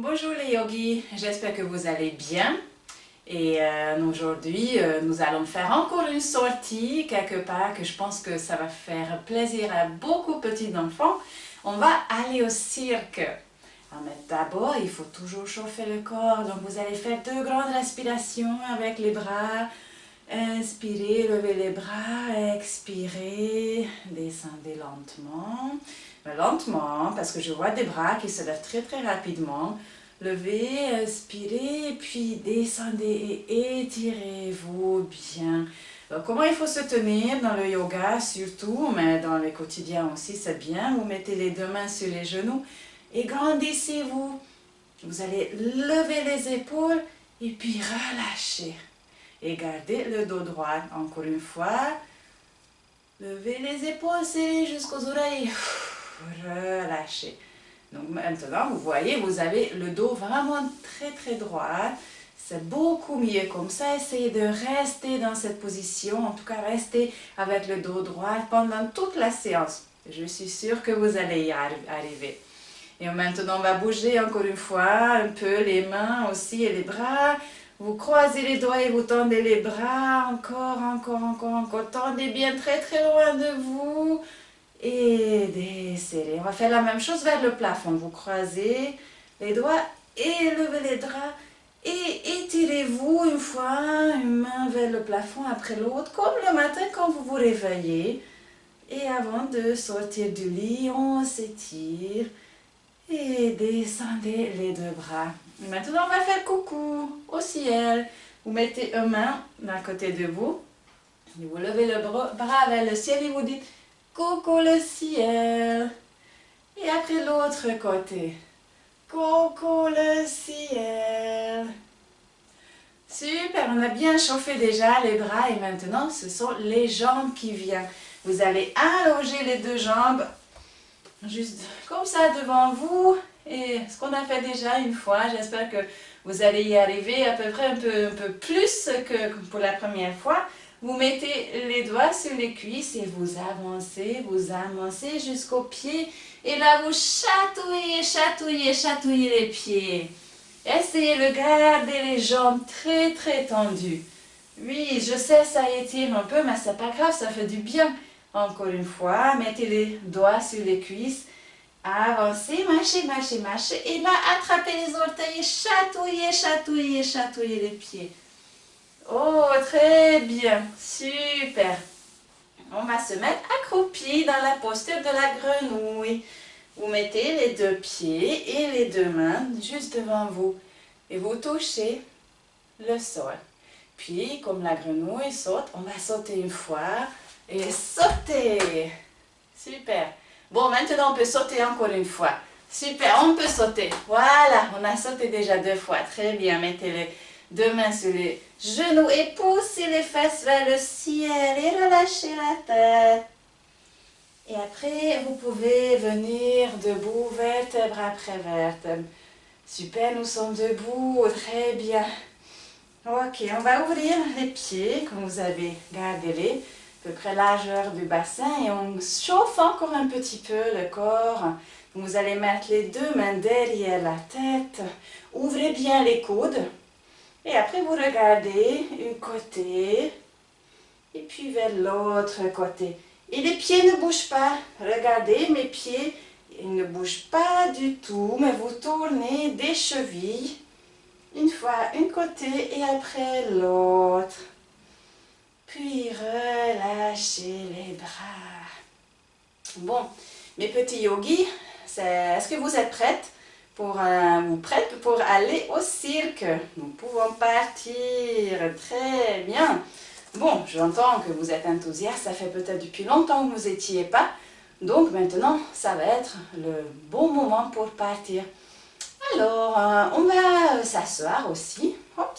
Bonjour les yogis, j'espère que vous allez bien. Et aujourd'hui, nous allons faire encore une sortie quelque part que je pense que ça va faire plaisir à beaucoup de petits enfants. On va aller au cirque. Mais d'abord, il faut toujours chauffer le corps. Donc vous allez faire 2 grandes respirations avec les bras. Inspirez, levez les bras, expirez, descendez lentement. Mais lentement, parce que je vois des bras qui se lèvent très très rapidement. Levez, inspirez, puis descendez et étirez-vous bien. Alors, comment il faut se tenir dans le yoga surtout, mais dans le quotidien aussi, c'est bien. Vous mettez les 2 mains sur les genoux et grandissez-vous. Vous allez lever les épaules et puis relâcher. Et gardez le dos droit. Encore une fois. Levez les épaules, serrez jusqu'aux oreilles. Relâchez. Donc maintenant, vous voyez, vous avez le dos vraiment très très droit. C'est beaucoup mieux comme ça. Essayez de rester dans cette position. En tout cas, restez avec le dos droit pendant toute la séance. Je suis sûre que vous allez y arriver. Et maintenant, on va bouger encore une fois un peu les mains aussi et les bras. Vous croisez les doigts et vous tendez les bras, encore. Tendez bien très très loin de vous. Et desserrez. On va faire la même chose vers le plafond. Vous croisez les doigts et levez les draps. Et étirez-vous une fois, une main vers le plafond après l'autre, comme le matin quand vous vous réveillez. Et avant de sortir du lit, on s'étire. Et descendez les 2 bras. Maintenant, on va faire coucou au ciel. Vous mettez une main d'un côté de vous. Et vous levez le bras vers le ciel et vous dites coucou le ciel. Et après l'autre côté. Coucou le ciel. Super, on a bien chauffé déjà les bras et maintenant ce sont les jambes qui viennent. Vous allez allonger les 2 jambes juste comme ça devant vous. Et ce qu'on a fait déjà une fois, j'espère que vous allez y arriver à peu près un peu plus que pour la première fois. Vous mettez les doigts sur les cuisses et vous avancez jusqu'aux pieds. Et là, vous chatouillez les pieds. Essayez de garder les jambes très très tendues. Oui, je sais, ça étire un peu, mais c'est pas grave, ça fait du bien. Encore une fois, mettez les doigts sur les cuisses. Avancez, mâchez. Et là, attrapez les orteils, chatouillez les pieds. Oh, très bien, super. On va se mettre accroupi dans la posture de la grenouille. Vous mettez les 2 pieds et les 2 mains juste devant vous. Et vous touchez le sol. Puis, comme la grenouille saute, on va sauter une fois. Et sauter. Super. Bon, maintenant on peut sauter encore une fois. Super, on peut sauter. Voilà, on a sauté déjà 2 fois. Très bien, mettez les 2 mains sur les genoux et poussez les fesses vers le ciel et relâchez la tête. Et après, vous pouvez venir debout, vertèbre après vertèbre. Super, nous sommes debout. Très bien. Ok, on va ouvrir les pieds, comme vous avez gardé les à peu près largeur du bassin et on chauffe encore un petit peu le corps. Vous allez mettre les 2 mains derrière la tête. Ouvrez bien les coudes. Et après, vous regardez un côté et puis vers l'autre côté. Et les pieds ne bougent pas. Regardez, mes pieds, ils ne bougent pas du tout, mais vous tournez des chevilles. Une fois, un côté et après l'autre. Puis relâchez les bras. Bon, mes petits yogis, est-ce que vous êtes prêtes pour aller au cirque? Nous pouvons partir. Très bien. Bon, j'entends que vous êtes enthousiaste. Ça fait peut-être depuis longtemps que vous n'étiez pas. Donc maintenant, ça va être le bon moment pour partir. Alors, on va s'asseoir aussi. Hop,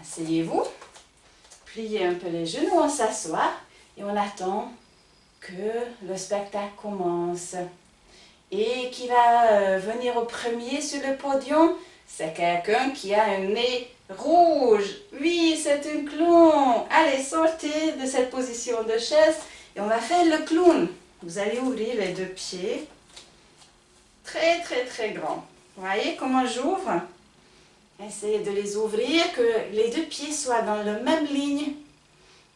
asseyez-vous. Pliez un peu les genoux, on s'assoit et on attend que le spectacle commence. Et qui va venir au premier sur le podium? C'est quelqu'un qui a un nez rouge. Oui, c'est un clown. Allez, sortez de cette position de chaise et on va faire le clown. Vous allez ouvrir les 2 pieds. Très, très, très grand. Voyez comment j'ouvre? Essayez de les ouvrir, que les deux pieds soient dans la même ligne.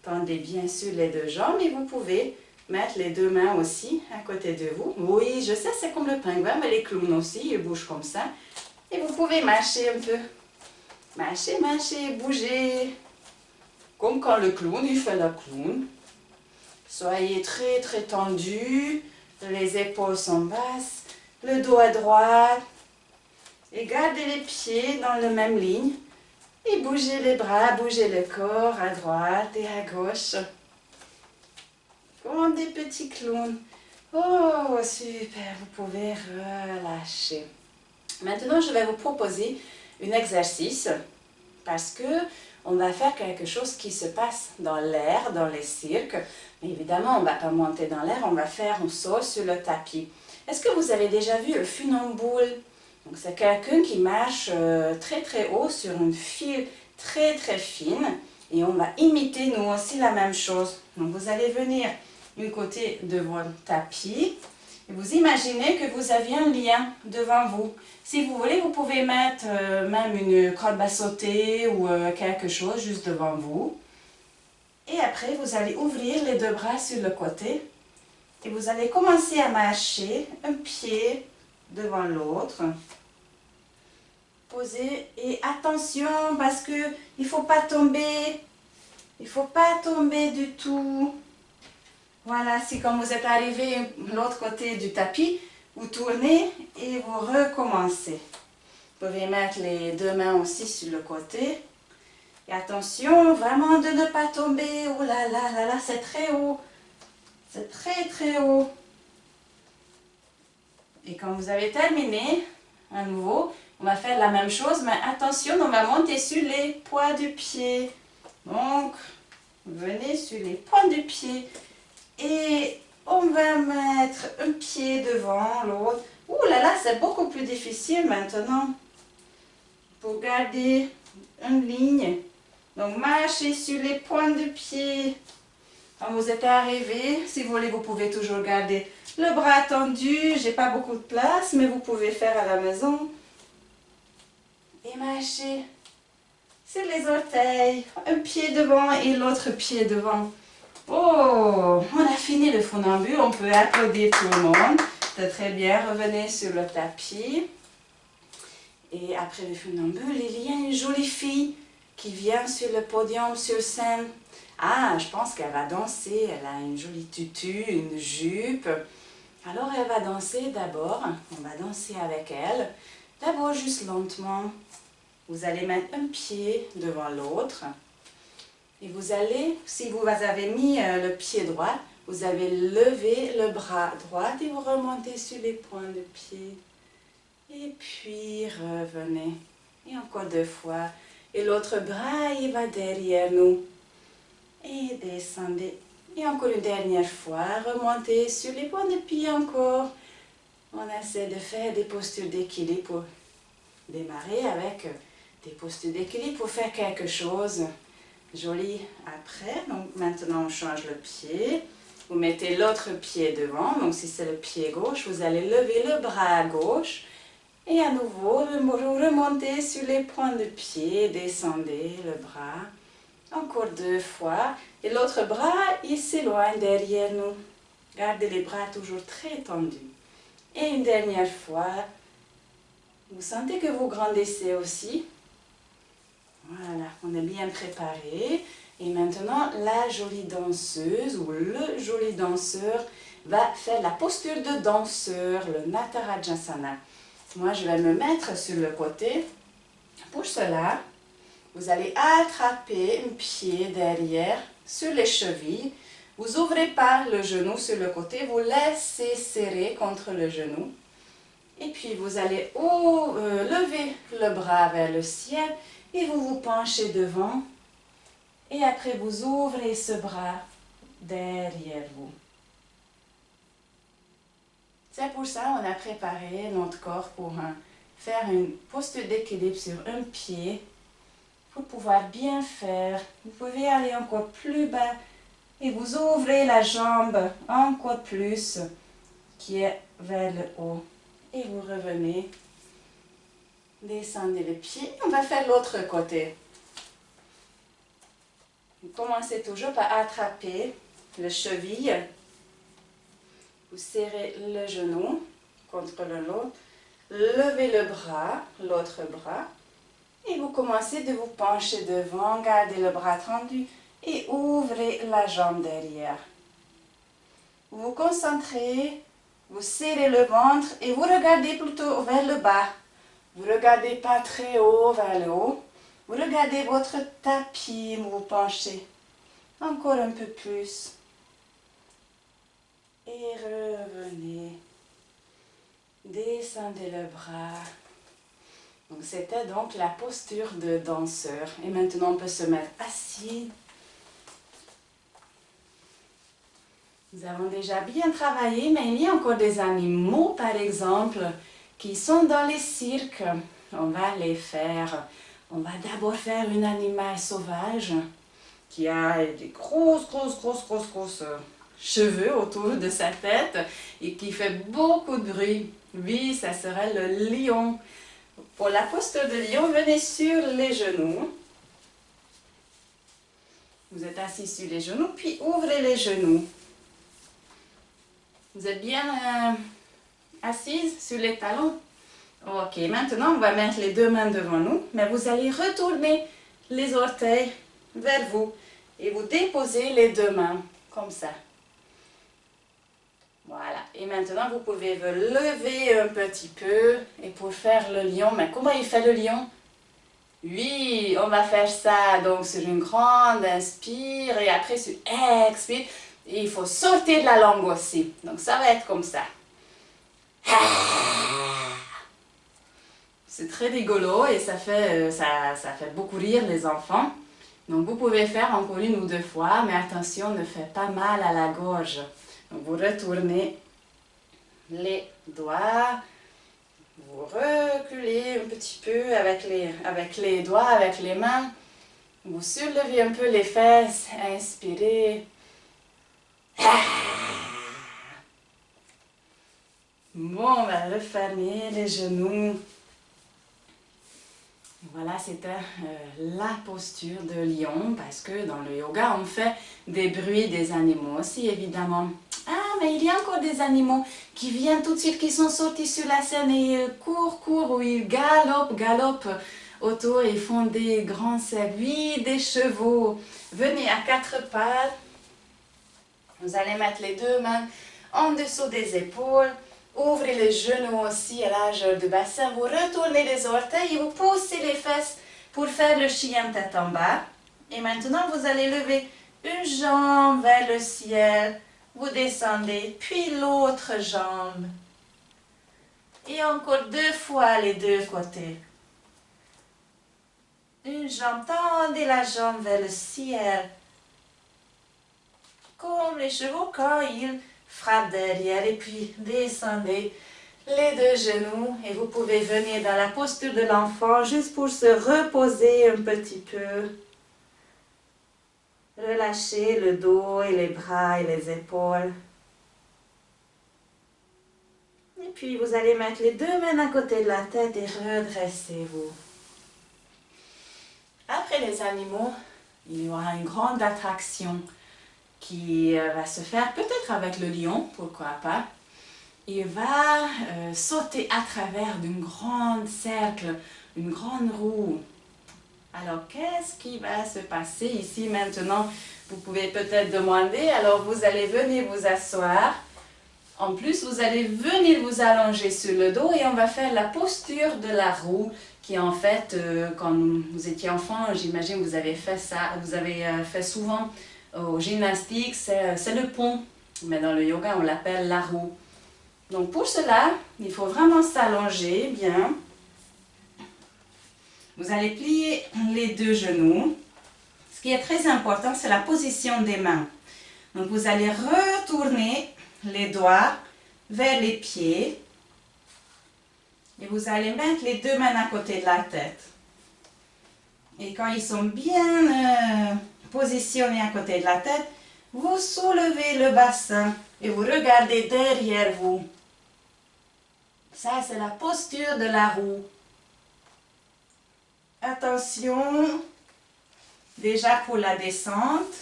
Tendez bien sûr les deux jambes et vous pouvez mettre les deux mains aussi à côté de vous. Oui, je sais, c'est comme le pingouin, mais les clowns aussi, ils bougent comme ça. Et vous pouvez mâcher un peu. Mâcher, mâcher, bouger. Comme quand le clown, il fait le clown. Soyez très très tendus. Les épaules sont basses. Le dos à droite. Et gardez les pieds dans la même ligne. Et bougez les bras, bougez le corps à droite et à gauche. Comme des petits clowns. Oh, super, vous pouvez relâcher. Maintenant, je vais vous proposer un exercice parce que on va faire quelque chose qui se passe dans l'air, dans les cirques. Mais évidemment, on ne va pas monter dans l'air, on va faire un saut sur le tapis. Est-ce que vous avez déjà vu le funambule? Donc, c'est quelqu'un qui marche très très haut sur une file très très fine et on va imiter nous aussi la même chose. Donc, vous allez venir du côté de votre tapis et vous imaginez que vous avez un lien devant vous. Si vous voulez, vous pouvez mettre même une corde à sauter ou quelque chose juste devant vous. Et après, vous allez ouvrir les deux bras sur le côté et vous allez commencer à marcher un pied devant l'autre. Posez et attention parce que il faut pas tomber. Il faut pas tomber du tout. Voilà, si quand vous êtes arrivé de l'autre côté du tapis, vous tournez et vous recommencez. Vous pouvez mettre les deux mains aussi sur le côté. Et attention, vraiment de ne pas tomber. Oh là là là là, c'est très haut. C'est très très haut. Et quand vous avez terminé, à nouveau, on va faire la même chose, mais attention, on va monter sur les points du pied. Donc, venez sur les points du pied. Et on va mettre un pied devant l'autre. Ouh là là, c'est beaucoup plus difficile maintenant. Pour garder une ligne. Donc, marchez sur les points du pied. Quand vous êtes arrivé, si vous voulez, vous pouvez toujours garder le bras tendu. J'ai pas beaucoup de place, mais vous pouvez faire à la maison. Et marchez sur les orteils. Un pied devant et l'autre pied devant. Oh, on a fini le funambule. On peut applaudir tout le monde. C'est très bien. Revenez sur le tapis. Et après le funambule, il y a une jolie fille qui vient sur le podium, sur scène. Ah, je pense qu'elle va danser. Elle a une jolie tutu, une jupe. Alors, elle va danser d'abord. On va danser avec elle. D'abord, juste lentement. Vous allez mettre un pied devant l'autre. Et vous allez, si vous avez mis le pied droit, vous avez levé le bras droit et vous remontez sur les points de pied. Et puis, revenez. Et encore deux fois. Et l'autre bras, il va derrière nous. Et descendez. Et encore une dernière fois, remontez sur les points de pied encore. On essaie de faire des postures d'équilibre pour démarrer avec des postures d'équilibre pour faire quelque chose joli après. Donc maintenant on change le pied. Vous mettez l'autre pied devant. Donc si c'est le pied gauche, vous allez lever le bras gauche. Et à nouveau, remontez sur les points de pied, descendez le bras. Encore deux fois. Et l'autre bras, il s'éloigne derrière nous. Gardez les bras toujours très tendus. Et une dernière fois. Vous sentez que vous grandissez aussi. Voilà, on est bien préparé. Et maintenant, la jolie danseuse ou le joli danseur va faire la posture de danseur, le Natarajasana. Moi, je vais me mettre sur le côté. Pour cela, vous allez attraper un pied derrière sur les chevilles. Vous n'ouvrez pas le genou sur le côté, vous laissez serrer contre le genou. Et puis, vous allez lever le bras vers le ciel et vous vous penchez devant. Et après, vous ouvrez ce bras derrière vous. C'est pour ça qu'on a préparé notre corps pour faire une posture d'équilibre sur un pied pour pouvoir bien faire. Vous pouvez aller encore plus bas et vous ouvrez la jambe encore plus qui est vers le haut. Et vous revenez Descendez le pied. On va faire l'autre côté. Vous commencez toujours par attraper le cheville. Vous serrez le genou contre le lot. Levez le bras, l'autre bras. Et vous commencez de vous pencher devant. Gardez le bras tendu et ouvrez la jambe derrière. Vous vous concentrez, vous serrez le ventre et vous regardez plutôt vers le bas. Vous ne regardez pas très haut vers le haut. Vous regardez votre tapis, vous vous penchez. Encore un peu plus. Et revenez. Descendez le bras. Donc c'était donc la posture de danseur. Et maintenant on peut se mettre assis. Nous avons déjà bien travaillé, mais il y a encore des animaux, par exemple, qui sont dans les cirques. On va les faire. On va d'abord faire un animal sauvage qui a des grosses cheveux autour de sa tête et qui fait beaucoup de bruit. Oui, ça serait le lion. Pour la posture de lion, venez sur les genoux. Vous êtes assis sur les genoux, puis ouvrez les genoux. Vous êtes bien assise sur les talons? Ok, maintenant on va mettre les deux mains devant nous, mais vous allez retourner les orteils vers vous et vous déposez les deux mains comme ça. Voilà, et maintenant vous pouvez vous lever un petit peu et pour faire le lion, mais comment il fait le lion? Oui, on va faire ça donc sur une grande inspire et après sur expire. Et il faut sortir de la langue aussi. Donc ça va être comme ça. C'est très rigolo et ça fait beaucoup rire les enfants. Donc vous pouvez faire encore une ou deux fois, mais attention, ne faites pas mal à la gorge. Donc vous retournez les doigts. Vous reculez un petit peu avec les doigts, avec les mains. Vous soulevez un peu les fesses, inspirez. Bon, on va refermer les genoux. Voilà, c'était la posture de lion, parce que dans le yoga, on fait des bruits des animaux aussi, évidemment. Ah, mais il y a encore des animaux qui viennent tout de suite, qui sont sortis sur la scène et courent, ou ils galopent autour, ils font des grands cercles. Oui, des chevaux. Venez à quatre pattes. Vous allez mettre les deux mains en dessous des épaules. Ouvrez les genoux aussi à largeur du bassin. Vous retournez les orteils et vous poussez les fesses pour faire le chien tête en bas. Et maintenant, vous allez lever une jambe vers le ciel. Vous descendez, puis l'autre jambe. Et encore deux fois les deux côtés. Une jambe, tendez la jambe vers le ciel. Comme les chevaux quand ils frappent derrière. Et puis descendez les deux genoux. Et vous pouvez venir dans la posture de l'enfant juste pour se reposer un petit peu. Relâchez le dos et les bras et les épaules. Et puis vous allez mettre les deux mains à côté de la tête et redressez-vous. Après les animaux, il y aura une grande attraction qui va se faire peut-être avec le lion, pourquoi pas. Il va sauter à travers d'un grand cercle, une grande roue. Alors, qu'est-ce qui va se passer ici maintenant? Vous pouvez peut-être demander. Alors, vous allez venir vous asseoir. En plus, vous allez venir vous allonger sur le dos et on va faire la posture de la roue qui en fait, quand vous étiez enfant, j'imagine que vous avez fait ça, vous avez fait souvent au gymnastique, c'est le pont. Mais dans le yoga, on l'appelle la roue. Donc pour cela, il faut vraiment s'allonger bien. Vous allez plier les deux genoux. Ce qui est très important, c'est la position des mains. Donc vous allez retourner les doigts vers les pieds. Et vous allez mettre les deux mains à côté de la tête. Et quand ils sont bien positionnés à côté de la tête, vous soulevez le bassin et vous regardez derrière vous. Ça, c'est la posture de la roue. attention, déjà pour la descente.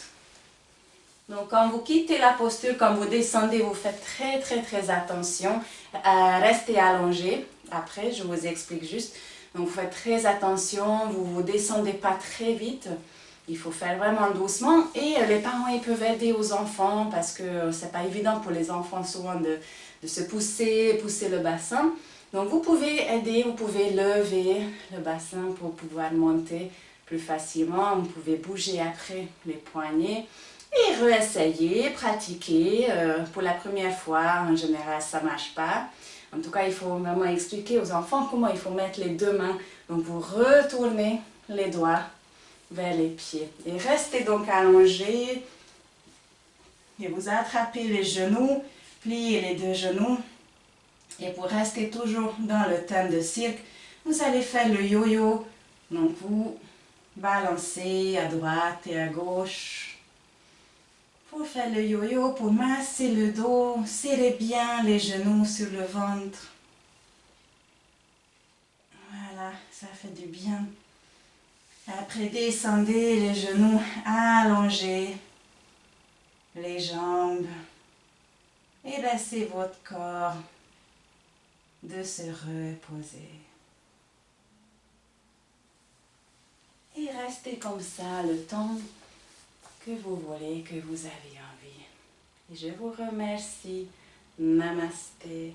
Donc quand vous quittez la posture, quand vous descendez, vous faites très attention à rester allongé. Après, je vous explique juste. Donc vous faites très attention, vous ne descendez pas très vite. Il faut faire vraiment doucement. Et les parents, ils peuvent aider aux enfants parce que c'est pas évident pour les enfants souvent de se pousser le bassin. Donc vous pouvez aider, vous pouvez lever le bassin pour pouvoir monter plus facilement. Vous pouvez bouger après les poignets. Et réessayer, pratiquer. Pour la première fois, en général, ça ne marche pas. En tout cas, il faut vraiment expliquer aux enfants comment il faut mettre les deux mains. Donc, vous retournez les doigts vers les pieds. Et restez donc allongé. Et vous attrapez les genoux, pliez les deux genoux. Et pour rester toujours dans le thème de cirque, vous allez faire le yo-yo. Donc, vous balancez à droite et à gauche. Pour faire le yo-yo, pour masser le dos, serrez bien les genoux sur le ventre. Voilà, ça fait du bien. Après, descendez les genoux, allongez les jambes et laissez votre corps de se reposer. Et restez comme ça le temps que vous voulez, que vous avez envie. Et je vous remercie. Namasté.